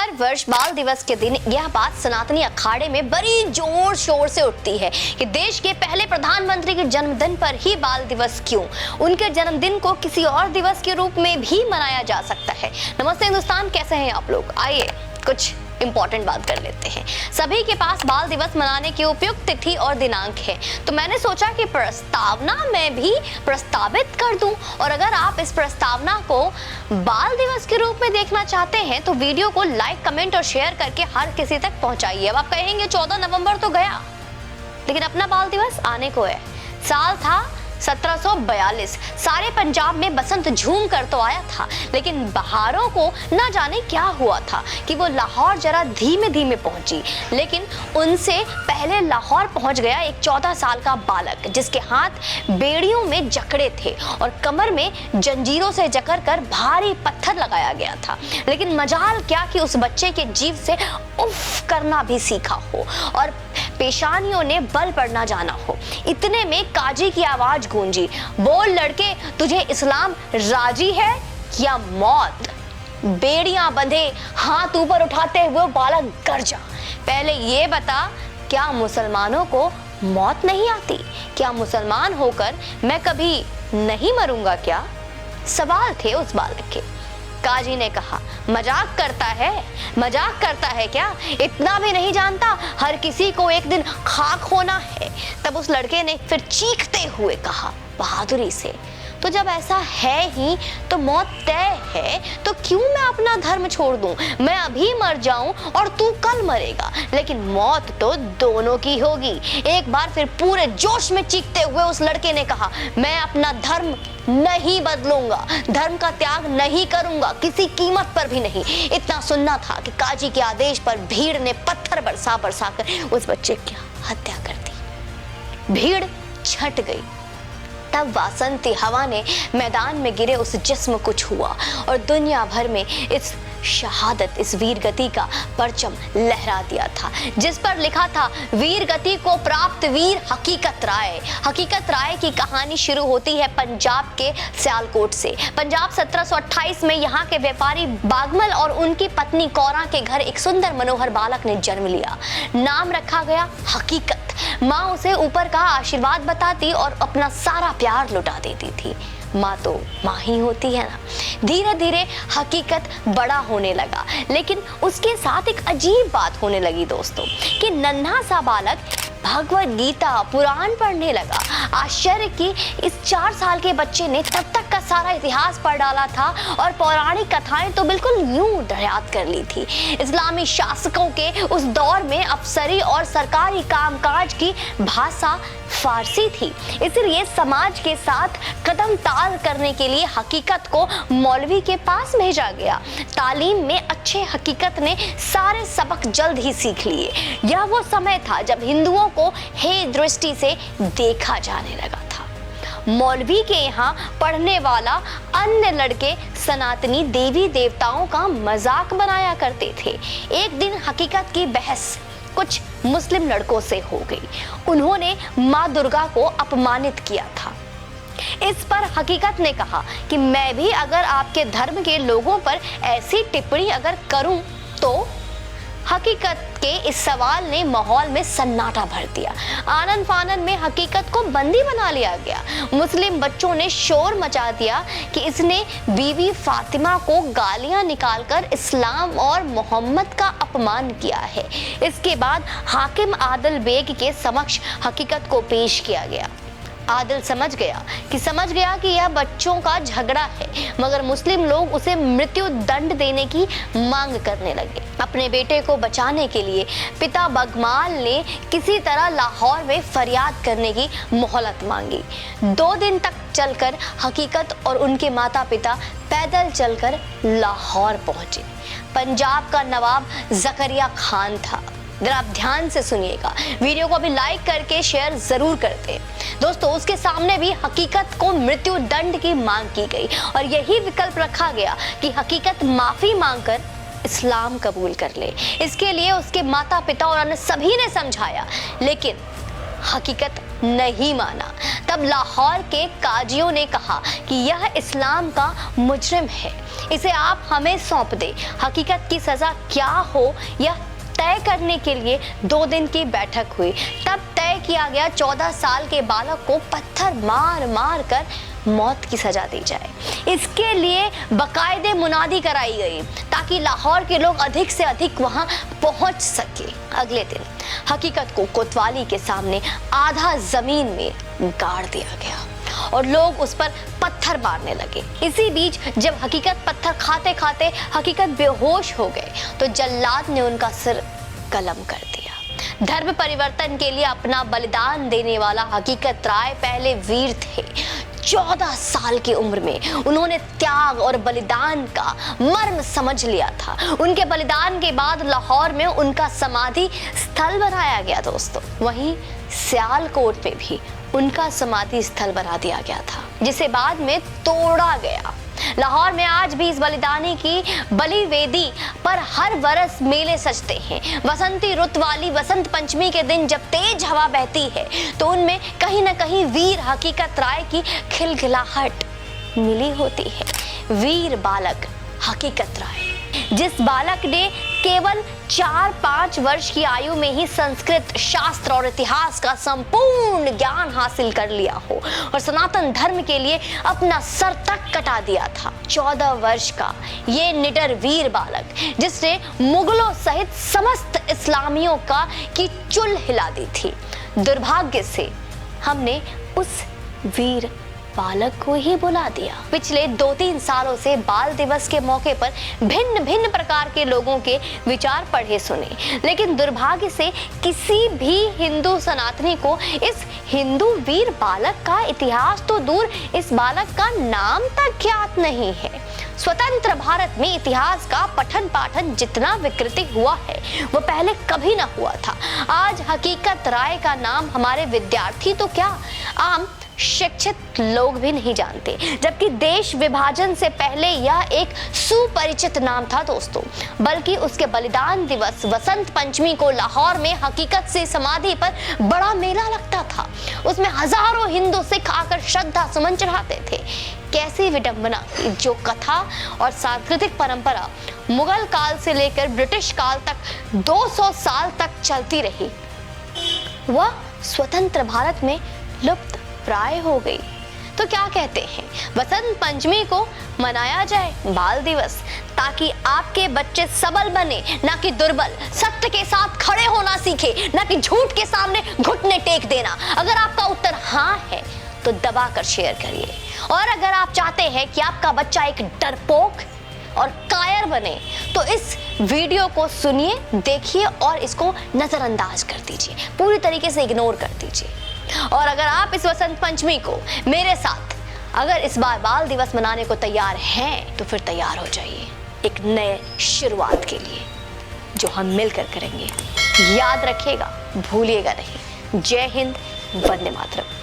हर वर्ष बाल दिवस के दिन यह बात सनातनी अखाड़े में बड़ी जोर शोर से उठती है कि देश के पहले प्रधानमंत्री के जन्मदिन पर ही बाल दिवस क्यों, उनके जन्मदिन को किसी और दिवस के रूप में भी मनाया जा सकता है। नमस्ते हिंदुस्तान, कैसे हैं आप लोग? आइए कुछ इंपॉर्टेंट बात कर लेते हैं। सभी के पास बाल दिवस मनाने की उपयुक्त तिथि और दिनांक है, तो मैंने सोचा कि प्रस्तावना मैं भी प्रस्तावित कर दूं। और अगर आप इस प्रस्तावना को बाल दिवस के रूप में देखना चाहते हैं तो वीडियो को लाइक, कमेंट और शेयर करके हर किसी तक पहुंचाइए। अब आप कहेंगे 14 नवंबर तो गया, लेकिन अपना बाल दिवस आने को है। साल था 1742। सारे पंजाब में बसंत झूम कर तो आया था, लेकिन बहारों को ना जाने क्या हुआ था कि वो लाहौर जरा धीमे धीमे पहुंची। लेकिन उनसे पहले लाहौर पहुंच गया एक 14 साल का बालक, जिसके हाथ बेड़ियों में जकड़े थे और कमर में जंजीरों से जकड़ कर भारी पत्थर लगाया गया था। लेकिन मजाल क्या कि उस बच्चे के जीभ से उफ करना भी सीखा हो और पेशानियों ने बल पर ना जाना हो। इतने में काजी की आवाज गूंजी, बोल लड़के, तुझे इस्लाम राजी है या मौत? बेड़ियां बंधे हाथ ऊपर उठाते हुए बालक गरजा, पहले ये बता, क्या मुसलमानों को मौत नहीं आती? क्या मुसलमान होकर मैं कभी नहीं मरूंगा क्या? सवाल थे उस बालक के। काजी ने कहा, मजाक करता है क्या? इतना भी नहीं जानता हर किसी को एक दिन खाक होना है। तब उस लड़के ने फिर चीखते हुए कहा बहादुरी से, तो जब ऐसा है ही तो मौत तय है, तो क्यों मैं अपना धर्म छोड़ दूं? मैं अभी मर जाऊं और तू कल मरेगा, लेकिन मौत तो दोनों की होगी। एक बार फिर पूरे जोश में चीखते हुए उस लड़के ने कहा, मैं अपना धर्म नहीं बदलूंगा, धर्म का त्याग नहीं करूंगा, किसी कीमत पर भी नहीं। इतना सुनना था कि काजी के आदेश पर भीड़ ने पत्थर बरसा कर उस बच्चे की हत्या कर दी। भीड़ छट गई। तब वासंती हवा ने मैदान में गिरे उस जिस्म को छुआ और दुनिया भर में इस शहादत, इस वीर गति का परचम लहरा दिया था, जिस पर लिखा था, वीर गति को प्राप्त वीर हकीकत राय। हकीकत राय की कहानी शुरू होती है पंजाब के सियालकोट से। पंजाब 1728 में यहाँ के व्यापारी बागमल और उनकी पत्नी कौरा के घर एक सुंदर मनोहर बालक ने जन्म लिया। नाम रखा गया हकीकत। माँ उसे ऊपर का आशीर्वाद बताती और अपना सारा प्यार लुटा देती थी। माँ तो माँ ही होती है ना। धीरे धीरे हकीकत बड़ा होने लगा, लेकिन उसके साथ एक अजीब बात होने लगी दोस्तों, कि नन्हा सा बालक भगवत गीता पुराण पढ़ने लगा। आश्चर्य कि इस 4 साल के बच्चे ने तब तक का सारा इतिहास पढ़ डाला था और पौराणिक कथाएं तो बिल्कुल यूं दरियात कर ली थी। इस्लामी शासकों के उस दौर में अफसरी और सरकारी कामकाज की भाषा फारसी थी, इसलिए समाज के साथ कदम ताल करने के लिए हकीकत को मौलवी के पास भेजा गया। तालीम में अच्छे हकीकत ने सारे सबक जल्द ही सीख लिए। यह वो समय था जब हिंदुओं को हे दृष्टि से देखा जाने लगा था। मौलवी के यहाँ पढ़ने वाला अन्य लड़के सनातनी देवी देवताओं का मजाक बनाया करते थे। एक दिन हकीकत की बहस कुछ मुस्लिम लड़कों से हो गई। उन्होंने माँ दुर्गा को अपमानित किया था। इस पर हकीकत ने कहा कि मैं भी अगर आपके धर्म के लोगों पर ऐसी टिप्पणी अगर करूं तो। हकीकत के इस सवाल ने माहौल में सन्नाटा भर दिया। आनन फानन में हकीकत को बंदी बना लिया गया। मुस्लिम बच्चों ने शोर मचा दिया कि इसने बीवी फातिमा को गालियां निकालकर इस्लाम और मोहम्मद का अपमान किया है। इसके बाद हाकिम आदिल बेग के समक्ष हकीकत को पेश किया गया। आदिल समझ गया कि यह बच्चों का झगड़ा है, मगर मुस्लिम लोग उसे मृत्यु दंड देने की मांग करने लगे। अपने बेटे को बचाने के लिए पिता बगमाल ने किसी तरह लाहौर में फरियाद करने की मोहलत मांगी। 2 दिन तक चलकर हकीकत और उनके माता पिता पैदल चलकर लाहौर पहुंचे। पंजाब का नवाब जकरिया खान था। अगर आप ध्यान से सुनिएगा, वीडियो को अभी लाइक करके शेयर जरूर करते दोस्तों। उसके सामने भी हकीकत को मृत्यु दंड की मांग की गई और यही विकल्प रखा गया कि हकीकत माफी मांगकर इस्लाम कबूल कर ले। इसके लिए उसके माता पिता और अन्य सभी ने समझाया, लेकिन हकीकत नहीं माना। तब लाहौर के काजियों ने कहा कि यह इस्लाम का मुजरिम है, इसे आप हमें सौंप दें। हकीकत की सजा क्या हो यह तय करने के लिए 2 दिन की बैठक हुई। तब तय किया गया 14 साल के बालक को पत्थर मार मार कर मौत की सजा दी जाए। इसके लिए बाकायदे मुनादी कराई गई ताकि लाहौर के लोग अधिक से अधिक वहां पहुंच सके। अगले दिन हकीकत को कोतवाली के सामने आधा जमीन में गाड़ दिया गया और लोग उस पर पत्थर मारने लगे। इसी बीच जब हकीकत पत्थर खाते खाते हकीकत बेहोश हो गए तो जल्लाद ने उनका सिर कलम कर दिया। धर्म परिवर्तन के लिए अपना बलिदान देने वाला हकीकत राय पहले वीर थे। 14 साल की उम्र में उन्होंने त्याग और बलिदान का मर्म समझ लिया था। उनके बलिदान के बाद लाहौर में उनका समाधि स्थल बनाया गया दोस्तों। वहीं सियालकोट में भी उनका समाधि स्थल बना दिया गया था, जिसे बाद में तोड़ा गया। लाहौर में आज भी इस बलिदानी की बलि वेदी पर हर बरस मेले सजते हैं। बसंती रुत वाली वसंत पंचमी के दिन जब तेज हवा बहती है तो उनमें कहीं न कहीं वीर हकीकत राय की खिलखिलाहट मिली होती है। वीर बालक हकीकत राय, जिस बालक ने केवल 4-5 वर्ष की आयु में ही संस्कृत, शास्त्र और इतिहास का संपूर्ण ज्ञान हासिल कर लिया हो और सनातन धर्म के लिए अपना सर तक कटा दिया था। 14 वर्ष का ये निडर वीर बालक जिसने मुगलों सहित समस्त इस्लामियों की चुल हिला दी थी। दुर्भाग्य से हमने उस वीर बालक को ही बुला दिया। पिछले 2-3 सालों से बाल दिवस के मौके पर भिन्न भिन्न प्रकार के लोगों के विचार पढ़े सुने, लेकिन दुर्भाग्य से किसी भी हिंदू सनातनी को इस हिंदू वीर बालक का इतिहास तो दूर, इस बालक का नाम तक ज्ञात नहीं है। स्वतंत्र भारत में इतिहास का पठन पाठन जितना विकृति हुआ है वो पहले कभी ना हुआ था। आज हकीकत राय का नाम हमारे विद्यार्थी तो क्या, आम शिक्षित लोग भी नहीं जानते, जबकि देश विभाजन से पहले यह एक सुपरिचित नाम था दोस्तों। बल्कि उसके बलिदान दिवस वसंत पंचमी को लाहौर में हकीकत से समाधि पर बड़ा मेला लगता था। उसमें हजारों हिंदू सिख आकर श्रद्धा सुमन चढ़ाते थे। कैसी विडंबना जो कथा और सांस्कृतिक परंपरा मुगल काल से लेकर ब्रिटिश काल तक 200 साल तक चलती रही, वह स्वतंत्र भारत में लुप्त प्राय हो गई। तो क्या कहते हैं, वसंत पंचमी को मनाया जाए बाल दिवस, ताकि आपके बच्चे सबल बने ना कि दुर्बल, सत्य के साथ खड़े होना सीखे ना कि झूठ के सामने घुटने टेक देना। अगर आपका उत्तर हाँ है तो दबाकर शेयर करिए, और अगर आप चाहते हैं कि आपका बच्चा एक डरपोक और कायर बने तो इस वीडियो को सुनिए, देखिए और इसको नजरअंदाज कर दीजिए, पूरी तरीके से इग्नोर कर दीजिए। और अगर आप इस वसंत पंचमी को मेरे साथ अगर इस बार बाल दिवस मनाने को तैयार हैं तो फिर तैयार हो जाइए एक नए शुरुआत के लिए जो हम मिलकर करेंगे। याद रखिएगा, भूलिएगा नहीं। जय हिंद, वंदे मातरम।